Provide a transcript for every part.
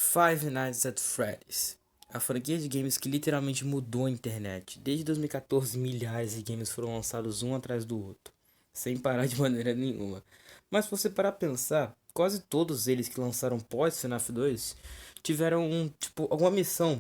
Five Nights at Freddy's, a franquia de games que literalmente mudou a internet. Desde 2014, milhares de games foram lançados um atrás do outro, sem parar de maneira nenhuma. Mas se você parar a pensar, quase todos eles que lançaram pós FNAF 2 tiveram alguma missão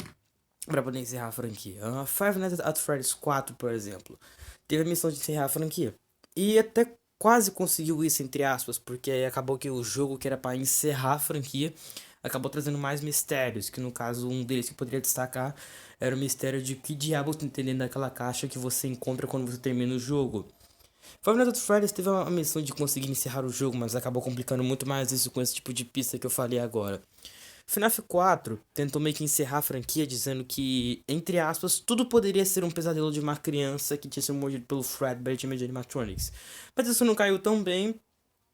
para poder encerrar a franquia. Five Nights at Freddy's 4, por exemplo, teve a missão de encerrar a franquia. E até quase conseguiu isso, entre aspas, porque acabou que o jogo que era para encerrar a franquia acabou trazendo mais mistérios, que no caso um deles que eu poderia destacar era o mistério de que diabo tá entendendo daquela caixa que você encontra quando você termina o jogo. Five Nights at Freddy's teve a missão de conseguir encerrar o jogo, mas acabou complicando muito mais isso com esse tipo de pista que eu falei agora. FNAF 4 tentou meio que encerrar a franquia dizendo que, entre aspas, tudo poderia ser um pesadelo de uma criança que tinha sido mordido pelo Fredbear time de animatronics. Mas isso não caiu tão bem.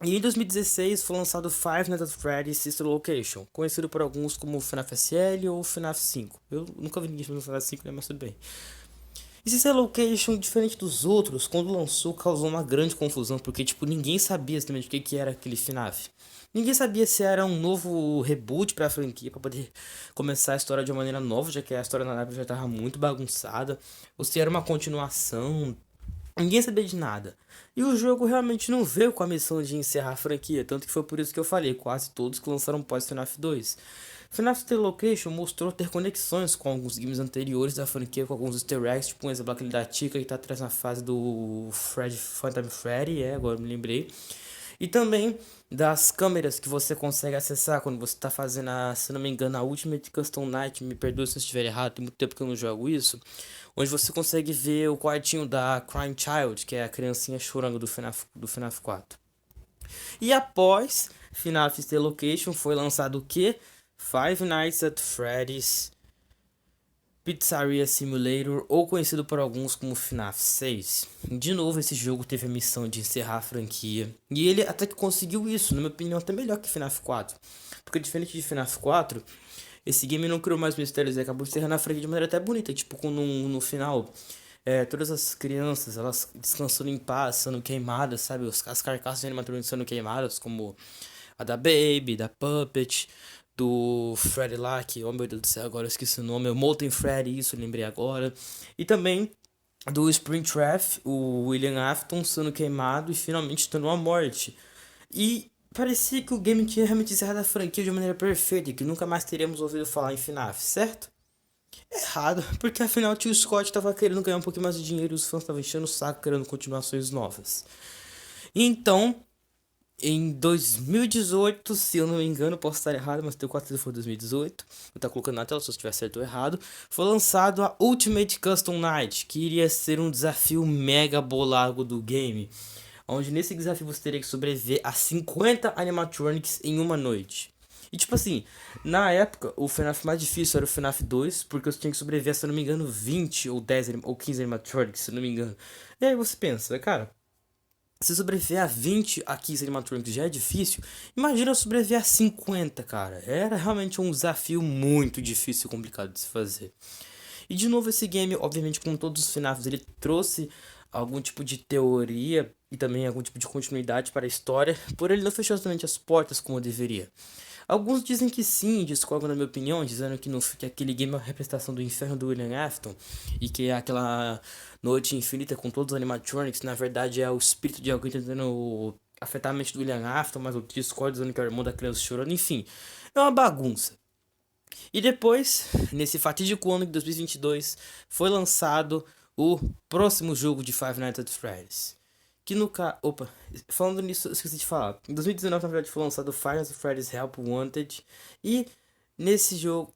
E em 2016 foi lançado Five Nights at Freddy's Sister Location, conhecido por alguns como FNAF SL ou FNAF 5. Eu nunca vi ninguém chamando FNAF 5, né, mas tudo bem. E Sister Location, diferente dos outros, quando lançou causou uma grande confusão, porque tipo, ninguém sabia exatamente o que era aquele FNAF. Ninguém sabia se era um novo reboot para a franquia, para poder começar a história de uma maneira nova, já que a história na época já estava muito bagunçada, ou se era uma continuação. Ninguém sabia de nada. E o jogo realmente não veio com a missão de encerrar a franquia, tanto que foi por isso que eu falei, quase todos que lançaram pós FNAF 2. FNAF The Location mostrou ter conexões com alguns games anteriores da franquia, com alguns easter eggs, tipo um exemplo aquele da Chica que tá atrás na fase do Freddy, Phantom Freddy, agora me lembrei. E também das câmeras que você consegue acessar quando você está fazendo se não me engano, a Ultimate Custom Night, me perdoe se eu estiver errado, tem muito tempo que eu não jogo isso, onde você consegue ver o quartinho da Crying Child, que é a criancinha chorando do FNAF 4. E após FNAF The Location foi lançado o que? Five Nights at Freddy's Pizzeria Simulator, ou conhecido por alguns como FNAF 6. De novo, esse jogo teve a missão de encerrar a franquia. E ele até que conseguiu isso, na minha opinião, até melhor que FNAF 4. Porque diferente de FNAF 4, esse game não criou mais mistérios e acabou encerrando a franquia de maneira até bonita. Tipo, no final, todas as crianças, elas descansando em paz, sendo queimadas, sabe? As carcaças de animatrônicos sendo queimadas, como a da Baby, da Puppet, do Freddy lá, que, oh meu Deus do céu, agora eu esqueci o nome, o Molten Freddy, isso eu lembrei agora. E também do Springtrap, o William Afton sendo queimado e finalmente tendo uma morte. E parecia que o game tinha realmente encerrado a franquia de maneira perfeita e que nunca mais teríamos ouvido falar em FNAF, certo? Errado, porque afinal o tio Scott tava querendo ganhar um pouquinho mais de dinheiro e os fãs estavam enchendo o saco querendo continuações novas. Então, em 2018, se eu não me engano, posso estar errado, mas tenho quase certeza que foi 2018. Vou estar colocando na tela se eu estiver certo ou errado. Foi lançado a Ultimate Custom Night, que iria ser um desafio mega bolado do game. Onde nesse desafio você teria que sobreviver a 50 animatronics em uma noite. E tipo assim, na época, o FNAF mais difícil era o FNAF 2, porque você tinha que sobreviver, se eu não me engano, 20 ou 10 ou 15 animatronics, se eu não me engano. E aí você pensa, cara, se sobreviver a 20 a 15 animatronics já é difícil, imagina sobreviver a 50, cara. Era realmente um desafio muito difícil e complicado de se fazer. E de novo esse game, obviamente como todos os FNAFs, ele trouxe algum tipo de teoria e também algum tipo de continuidade para a história, porém ele não fechou totalmente as portas como deveria. Alguns dizem que sim, discordam da minha opinião, dizendo que, que aquele game é uma representação do inferno do William Afton e que é aquela noite infinita com todos os animatronics, na verdade é o espírito de alguém tentando afetar a mente do William Afton, mas o Discord dizendo que é o irmão da criança chorando, enfim, é uma bagunça. E depois, nesse fatídico ano de 2022, foi lançado o próximo jogo de Five Nights at Freddy's. Que no caso. Opa, falando nisso, eu esqueci de falar. Em 2019, na verdade, foi lançado Five Nights at Freddy's Help Wanted. E nesse jogo.